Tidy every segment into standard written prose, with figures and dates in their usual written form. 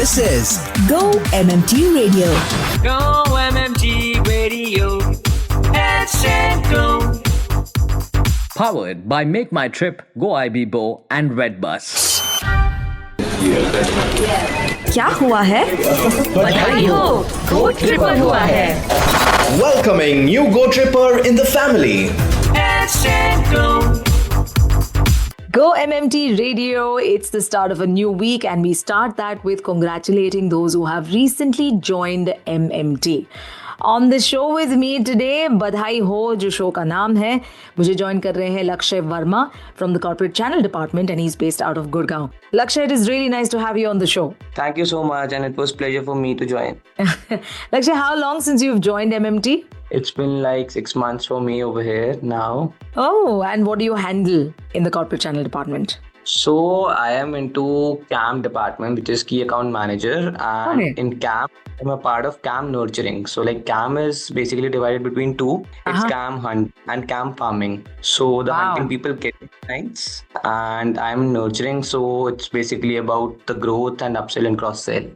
This is Go MMT Radio. Go MMT Radio. Let's go. Powered by Make My Trip, Go IB-Bo and Redbus. क्या हुआ है? बधाई हो, Go Tripper हुआ है. Welcoming new Go Tripper in the family. Let's go. Go MMT Radio, it's the start of a new week and we start that with congratulating those who have recently joined MMT. On the show with me today, बधाई हो जो show का नाम है, मुझे join कर रहे हैं लक्ष्य Verma from the corporate channel department and he's based out of Gurgaon. Lakshay, it is really nice to have you on the show. Thank you so much and it was pleasure for me to join. Lakshay, how long since you've joined MMT? It's been like 6 months for me over here now. Oh, and what do you handle in the corporate channel department? So I am into CAM department, which is Key Account Manager, and Okay. in CAM, I'm a part of CAM Nurturing. So like CAM is basically divided between two. It's CAM Hunt and CAM Farming. So the Wow. hunting people get clients and I'm nurturing. So it's basically about the growth and upsell and cross sell.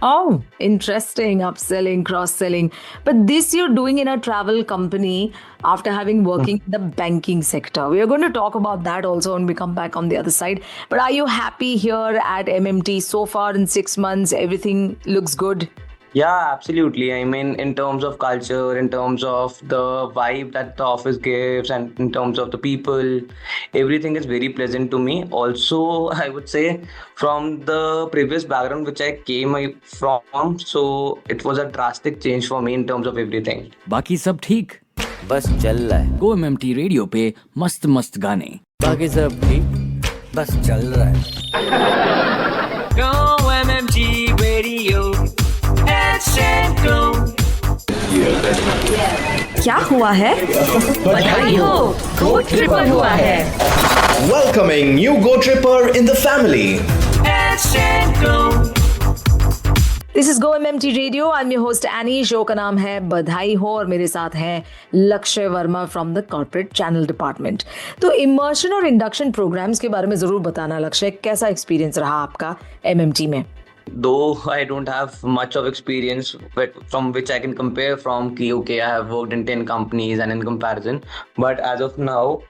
Oh, interesting. Upselling, cross-selling. But this you're doing in a travel company after having working in the banking sector. We are going to talk about that also when we come back on the other side. But are you happy here at MMT so far in 6 months? Everything looks good? Yeah, absolutely. I mean, in terms of culture, in terms of the vibe that the office gives, and in terms of the people, everything is very pleasant to me. Also, I would say from the previous background which I came from, so it was a drastic change for me in terms of everything. बाकी सब ठीक, बस चल रहा है. Go MMT Radio पे मस्त मस्त गाने. बाकी सब ठीक, बस चल रहा है. Go MMT Radio. Let's go. क्या हुआ है? बधाई हो, Go Tripper हुआ है. Welcoming new Go Tripper in the family. Let's go. This is Go MMT Radio. I'm your host Annie. Show का नाम है बधाई हो और मेरे साथ हैं लक्ष्य Verma from the corporate channel department. तो इमर्शन और इंडक्शन प्रोग्राम्स के बारे में जरूर बताना लक्ष्य, कैसा एक्सपीरियंस रहा आपका MMT में? Though I don't have much of experience but from which I can compare from okay, I have worked in 10 companies and in comparison. But as of now,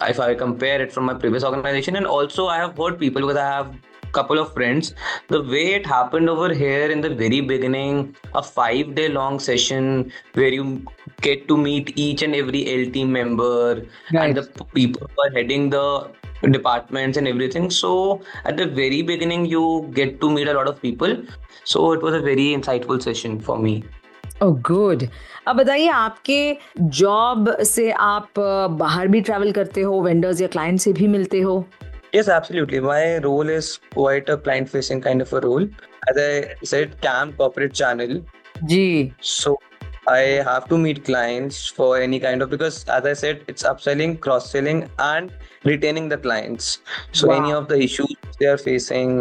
if I compare it from my previous organization, and also I have heard people because I have couple of friends, the way it happened over here in the very beginning, a 5-day long session where you get to meet each and every L team member and the people who are heading the departments and everything. So at the very beginning you get to meet a lot of people. So it was a very insightful session for me. Oh, good. अब बताइए, आपके job से आप बाहर भी travel करते हो, vendors या क्लाइंट से भी मिलते हो? Yes, absolutely. My role is quite a client-facing kind of a role. As I said, CAM corporate channel. Ji. So I have to meet clients for any kind of, because as I said, it's upselling, cross-selling and retaining the clients. So Wow. any of the issues they are facing,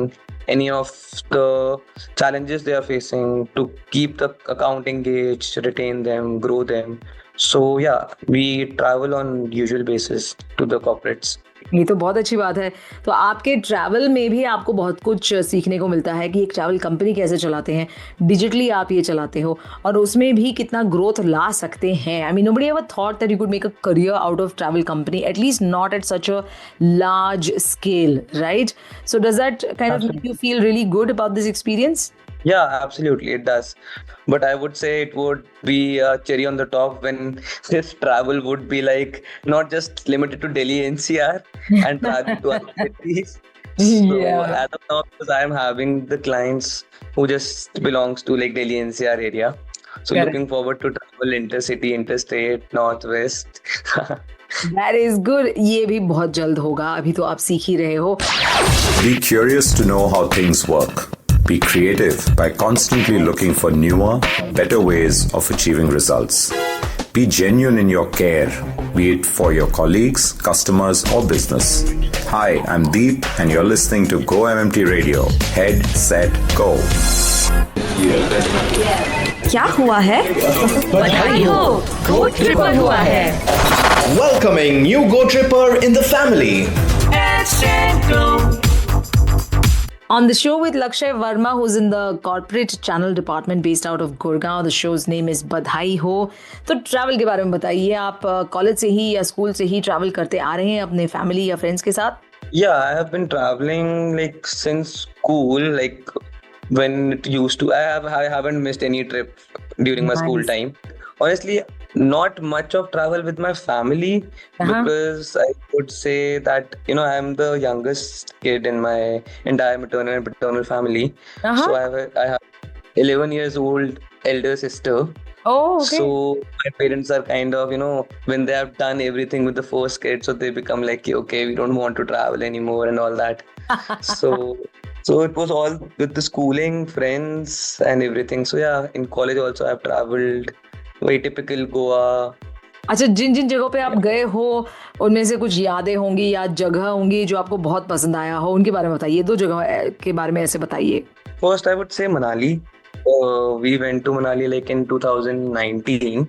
any of the challenges they are facing, to keep the account engaged, retain them, grow them. So yeah, we travel on usual basis to the corporates. ये तो बहुत अच्छी बात है. तो आपके travel में भी आपको बहुत कुछ सीखने को मिलता है कि एक ट्रैवल कंपनी कैसे चलाते हैं, डिजिटली आप ये चलाते हो और उसमें भी कितना ग्रोथ ला सकते हैं. I mean nobody ever thought that you could make a career out of travel company, at least not at such a large scale, right? So does that kind of make you feel really good about this experience? Yeah, absolutely, it does. But I would say it would be a cherry on the top when this travel would be like not just limited to Delhi NCR and travel to other cities. So Yeah. as of now, because I am having the clients who just belongs to like Delhi NCR area. So Correct. looking forward to travel intercity, interstate, northwest. That is good. ये भी बहुत जल्द होगा, अभी तो आप सीख ही रहे हो. Be curious to know how things work. Be creative by constantly looking for newer, better ways of achieving results. Be genuine in your care, be it for your colleagues, customers, or business. Hi, I'm Deep, and you're listening to Go MMT Radio. Head, set, go. क्या हुआ है? बधाई हो, Go Tripper हुआ है. Welcoming new Go Tripper in the family. Let's go. On the show with Lakshay Verma, who's in the corporate channel department based out of Gurgaon. The show's name is बधाई हो. तो travel के बारे में बताइए, आप कॉलेज से ही या स्कूल से ही ट्रैवल करते आ रहे हैं अपने फैमिली या फ्रेंड्स के साथ? Yeah, I have been traveling like since school, like when it used to. I haven't missed any trip during my school time. Honestly, not much of travel with my family because I would say that I am the youngest kid in my entire maternal and paternal family. So I have 11 years old elder sister. Oh, okay. So my parents are kind of, when they have done everything with the first kid, so they become like, okay, we don't want to travel anymore and all that. So it was all with the schooling, friends and everything. So yeah, in college also I've traveled. वही typical Goa. अच्छा, जिन जिन जगहों पे आप गए हो उनमें से कुछ यादें होंगी या जगह होंगी जो आपको बहुत पसंद आया हो, उनके बारे में बताइए. 2 जगह के बारे में ऐसे बताइए. First I would say Manali. We went to Manali like in 2019.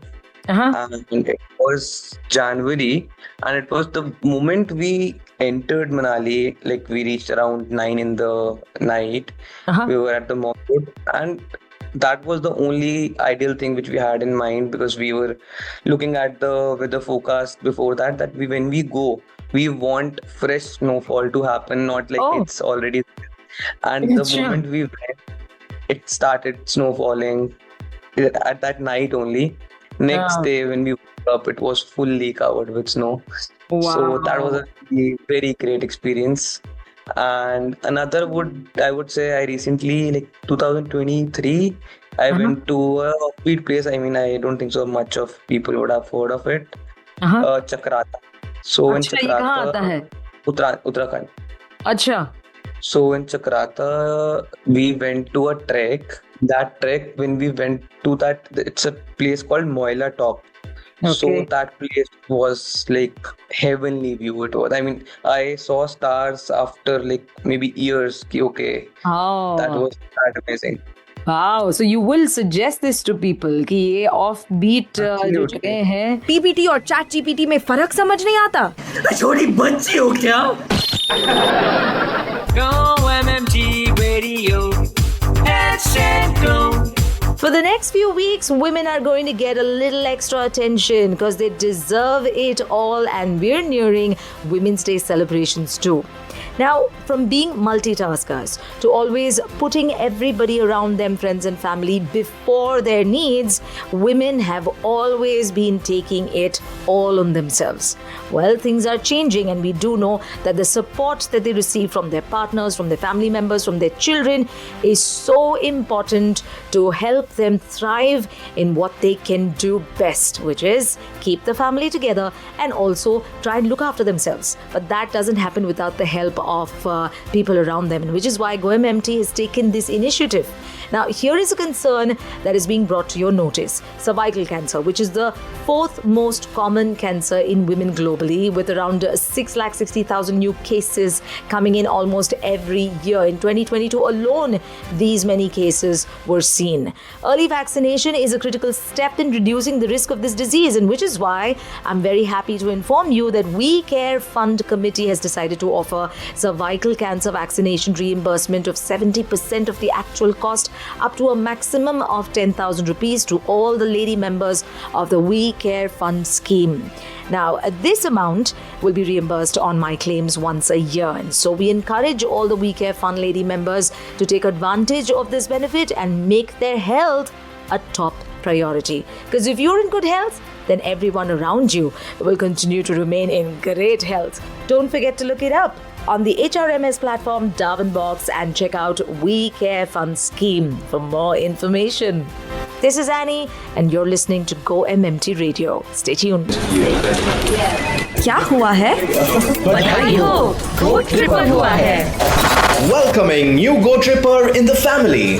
And it was January and it was the moment we entered Manali, like we reached around 9 in the night. We were at the mall and that was the only ideal thing which we had in mind because we were looking at the weather forecast before that when we go, we want fresh snowfall to happen, not like it's already there. And the moment we went, it started snowfalling at that night only. Next day when we woke up, it was fully covered with snow. Wow. So that was a very great experience. And another I would say I recently, like 2023, I went to a offbeat place. I mean, I don't think so much of people would have heard of it. Chakrata. So in Chakrata, ये कहाँ आता है? Uttarakhand. अच्छा. So in Chakrata, we went to a trek. That trek, when we went to that, it's a place called Moila Top. Okay. So that place was like heavenly view. It was. I mean, I saw stars after like maybe years. Okay. Oh. That was that amazing. Wow. So you will suggest this to people कि ये offbeat जो जगह हैं. PPT और ChatGPT में फर्क समझ नहीं आता? छोटी बच्ची हो क्या? Go MMT Radio. Go. For the next few weeks, women are going to get a little extra attention because they deserve it all, and we're nearing Women's Day celebrations too. Now, from being multitaskers to always putting everybody around them, friends and family, before their needs, women have always been taking it all on themselves. Well, things are changing, and we do know that the support that they receive from their partners, from their family members, from their children is so important to help them thrive in what they can do best, which is keep the family together and also try and look after themselves. But that doesn't happen without the help of people around them, and which is why GoMMT has taken this initiative. Now, here is a concern that is being brought to your notice. Cervical cancer, which is the 4th most common cancer in women globally, with around 660,000 new cases coming in almost every year. In 2022 alone, these many cases were seen. Early vaccination is a critical step in reducing the risk of this disease, and which is why I'm very happy to inform you that We Care Fund Committee has decided to offer cervical cancer vaccination reimbursement of 70% of the actual cost, up to a maximum of 10,000 rupees to all the lady members of the We Care Fund scheme. Now, this amount will be reimbursed on my claims once a year. And so we encourage all the We Care Fund lady members to take advantage of this benefit and make their health a top priority. Because if you're in good health, then everyone around you will continue to remain in great health. Don't forget to look it up on the HRMS platform Darwin Box and check out We Care Fund Scheme for more information. This is Annie and you're listening to Go MMT Radio. Stay tuned. क्या हुआ है? बधाई हो, Go Tripper हुआ है. Welcoming new Go Tripper in the family.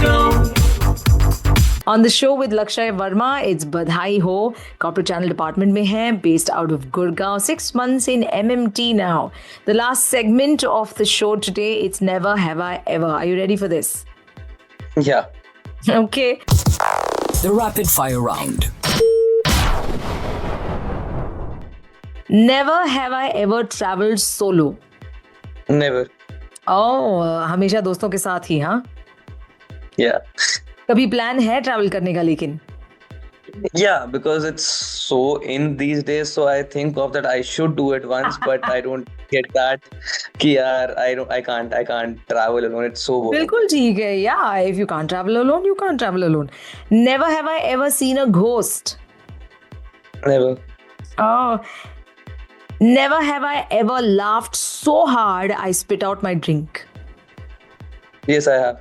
Go. On the show with Lakshay Verma, it's बधाई हो. Corporate Channel Department में है, based out of Gurgaon. 6 months in MMT now. The last segment of the show today, it's Never Have I Ever. Are you ready for this? Yeah. Okay. The rapid fire round. Never have I ever traveled solo. Never. हमेशा दोस्तों के साथ ही, हाँ? Yeah. कभी plan है travel करने का लेकिन? Yeah, because it's so in these days, so I think of that I should do it once, but I don't get that. कि यार, I can't travel alone. It's so boring. बिल्कुल ठीक है. Yeah, if you can't travel alone, you can't travel alone. Never have I ever seen a ghost. Never. Oh, never have I ever laughed so hard I spit out my drink. Yes, I have.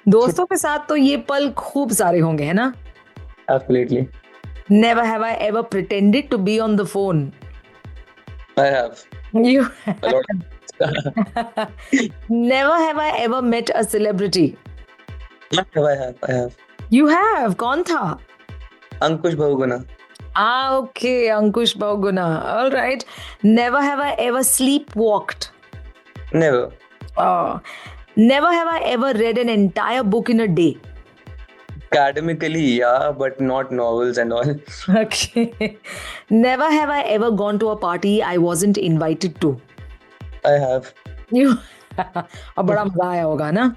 दोस्तों के साथ तो ये पल खूब सारे होंगे, है ना? Absolutely. Never have I ever pretended to be on the phone. I have. You A lot. never have I ever met a celebrity. I have. You have. कौन था? Ankush Bahuguna. Okay, Ankush Bahuguna. All right. Never have I ever sleepwalked. Never. Oh. Never have I ever read an entire book in a day. Academically, yeah, but not novels and all. Okay. Never have I ever gone to a party I wasn't invited to. I have. You. अब बड़ा मजा आया होगा ना?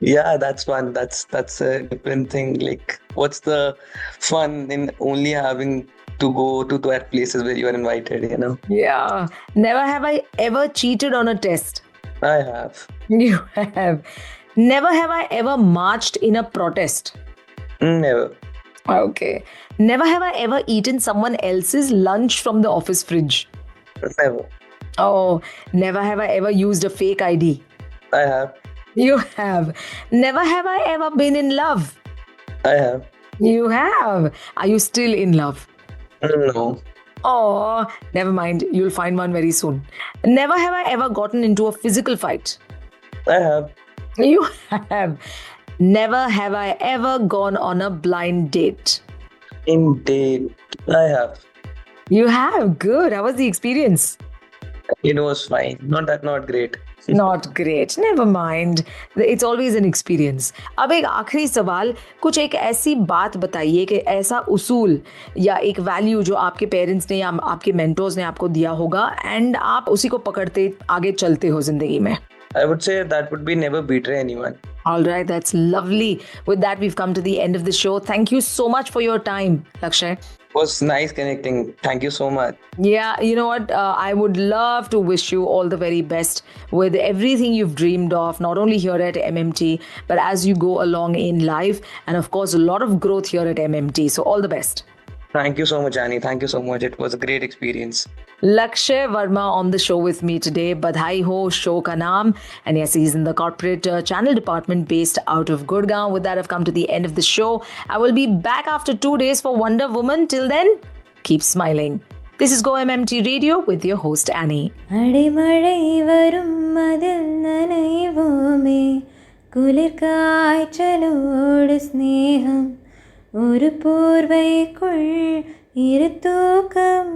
Yeah, that's fun. That's a different thing. Like, what's the fun in only having to go to that places where you are invited, you know? Yeah. Never have I ever cheated on a test. I have. You have. Never have I ever marched in a protest. Never. Okay. Never have I ever eaten someone else's lunch from the office fridge. Never. Oh, never have I ever used a fake ID. I have. You have. Never have I ever been in love. I have. You have. Are you still in love? No. Oh, never mind. You'll find one very soon. Never have I ever gotten into a physical fight. I have. You have. Never have I ever gone on a blind date. Indeed. I have. You have. Good. How was the experience? It was fine. Not great. Not great. Never mind. It's always an experience. अब एक आखिरी सवाल, कुछ एक ऐसी बात बताइए कि ऐसा उसूल या एक वैल्यू जो आपके पेरेंट्स ने या आपके मेंटोर्स ने आपको दिया होगा एंड आप उसी को पकड़ते आगे चलते हो जिंदगी में. I would say that would be never betray anyone. All right, that's lovely. With that, we've come to the end of the show. Thank you so much for your time, Lakshay. It was nice connecting. Thank you so much. Yeah, you know what? I would love to wish you all the very best with everything you've dreamed of, not only here at MMT, but as you go along in life. And of course, a lot of growth here at MMT. So all the best. Thank you so much, Annie. Thank you so much. It was a great experience. Lakshay Verma on the show with me today. Badhai ho, show ka naam. And yes, he's in the corporate channel department based out of Gurgaon. With that, I've come to the end of the show. I will be back after 2 days for Wonder Woman. Till then, keep smiling. This is Go MMT Radio with your host Annie. அடிமழை வரும் அதில் நனைவோமே குளிர் காய்ச்சலோடு ஸ்நேகம் ஒரு போர்வைக்குள் இரு தூக்கம்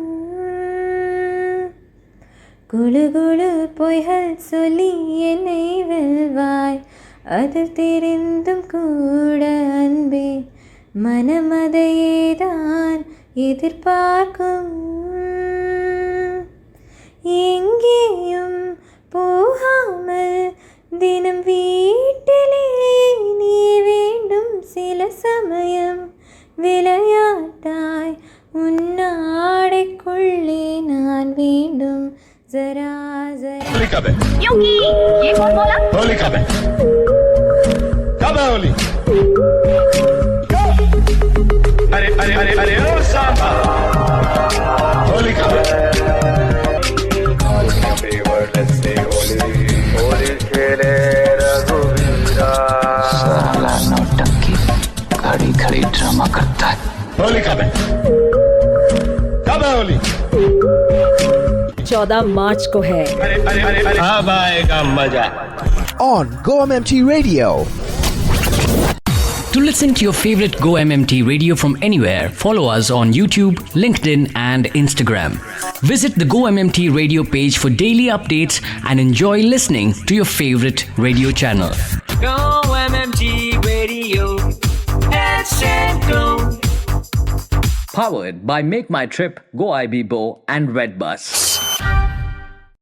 குழு குழு பொய்கள் சொல்லி என்னை வெல்வாய் அது தெரிந்தும் கூட அன்பே மனம் அதையேதான் எதிர்பார்க்கும் எங்கேயும் போகாமல் தினம் வீட்டிலே நீ வேண்டும் சில சமயம் விளையாட்டாய் உன்னாடைக்குள்ளே நான் வேண்டும் जरा जरा क्योंकि ये कौन बोला? होली कब है? कब है होली? अरे अरे अरे अरे ओ सांबा होली कब है? होली खेले रघुवीरा साला नौटंकी खड़ी खड़ी ड्रामा करता है. होली कब है? कब है होली? 14 मार्च को है. अरे अरे अरे अरे अब आएगा मजा. On Go MMT Radio. To listen to your favorite Go MMT radio from anywhere, follow us on YouTube, LinkedIn, and Instagram. Visit the Go MMT radio page for daily updates and enjoy listening to your favorite radio channel. Go MMT Radio. Go. Powered by Make My Trip, Go IB Bo, and Redbus.